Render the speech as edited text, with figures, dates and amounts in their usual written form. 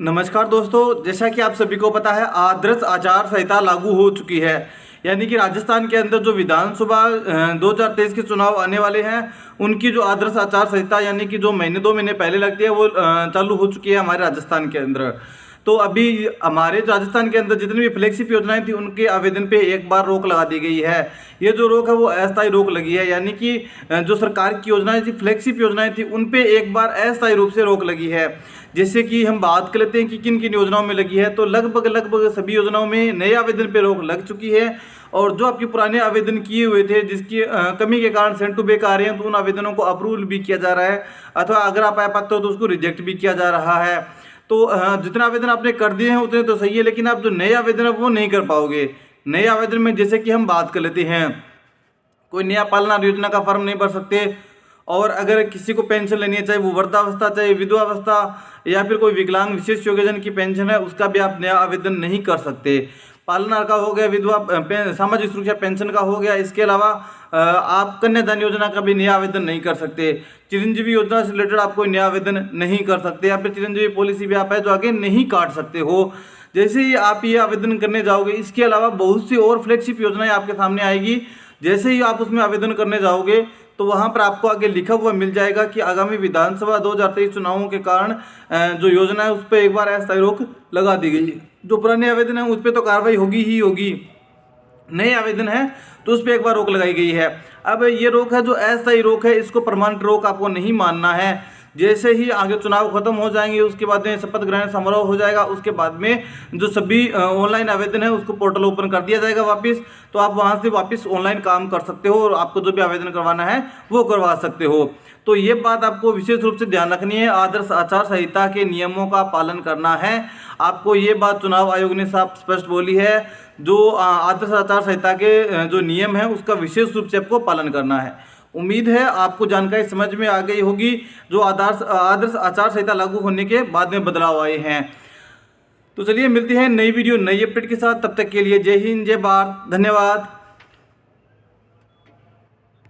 नमस्कार दोस्तों, जैसा कि आप सभी को पता है आदर्श आचार संहिता लागू हो चुकी है। यानी कि राजस्थान के अंदर जो विधानसभा 2023 के चुनाव आने वाले हैं उनकी जो आदर्श आचार संहिता यानी कि जो महीने 2 महीने पहले लगती है वो चालू हो चुकी है हमारे राजस्थान के अंदर। तो अभी हमारे राजस्थान के अंदर जितनी भी फ्लैगशिप योजनाएं थी उनके आवेदन पे एक बार रोक लगा दी गई है। ये जो रोक है वो अस्थायी रोक लगी है, यानी कि जो सरकार की योजनाएं थी, फ्लैगशिप योजनाएं थी, उन पे एक बार अस्थायी रूप से रोक लगी है। जैसे कि हम बात कर लेते हैं कि किन किन योजनाओं में लगी है, तो लगभग सभी योजनाओं में नए आवेदन पे रोक लग चुकी है। और जो आपके पुराने आवेदन किए हुए थे जिसकी कमी के कारण सेंड टू बैक आ रहे हैं, तो उन आवेदनों को अप्रूवल भी किया जा रहा है, अथवा अगर आप अपात्र हो तो उसको रिजेक्ट भी किया जा रहा है। तो जितने आवेदन आपने कर दिए हैं उतने तो सही है, लेकिन आप जो नए आवेदन है वो नहीं कर पाओगे। नए आवेदन में जैसे कि हम बात कर लेते हैं, कोई नया पालना योजना का फॉर्म नहीं भर सकते, और अगर किसी को पेंशन लेनी है, चाहे वो वृद्धावस्था, चाहे विधवावस्था, या फिर कोई विकलांग विशेष योगदान की पेंशन है, उसका भी आप नया आवेदन नहीं कर सकते। पालना का हो गया, विधवा सामाजिक सुरक्षा पेंशन का हो गया, इसके अलावा आप कन्यादान योजना का भी नया आवेदन नहीं कर सकते। चिरंजीवी योजना से रिलेटेड आप कोई नया आवेदन नहीं कर सकते, या फिर चिरंजीवी पॉलिसी भी आप है जो आगे नहीं काट सकते हो। जैसे ही आप ये आवेदन करने जाओगे, इसके अलावा बहुत सी और फ्लैगशिप योजनाएं आपके सामने आएगी। जैसे ही आप उसमें आवेदन करने जाओगे तो वहाँ पर आपको आगे लिखा हुआ मिल जाएगा कि आगामी विधानसभा 2023 चुनावों के कारण जो योजना है उस पर एक बार अस्थायी रोक लगा दी गई। जो पुराने आवेदन है उस पर तो कार्रवाई होगी ही होगी, नए आवेदन है तो उस पर एक बार रोक लगाई गई है। अब ये रोक है जो अस्थायी रोक है, इसको परमानेंट रोक आपको नहीं मानना है। जैसे ही आगे चुनाव खत्म हो जाएंगे उसके बाद में शपथ ग्रहण समारोह हो जाएगा, उसके बाद में जो सभी ऑनलाइन आवेदन है उसको पोर्टल ओपन कर दिया जाएगा वापस, तो आप वहां से वापस ऑनलाइन काम कर सकते हो और आपको जो भी आवेदन करवाना है वो करवा सकते हो। तो ये बात आपको विशेष रूप से ध्यान रखनी है, आदर्श आचार संहिता के नियमों का पालन करना है आपको। ये बात चुनाव आयोग ने साफ स्पष्ट बोली है, जो आदर्श आचार संहिता के जो नियम है उसका विशेष रूप से आपको पालन करना है। उम्मीद है आपको जानकारी समझ में आ गई होगी, जो आदर्श आचार संहिता लागू होने के बाद में बदलाव आए हैं। तो चलिए मिलते हैं नई वीडियो नई अपडेट के साथ, तब तक के लिए जय हिंद, जय भारत, धन्यवाद।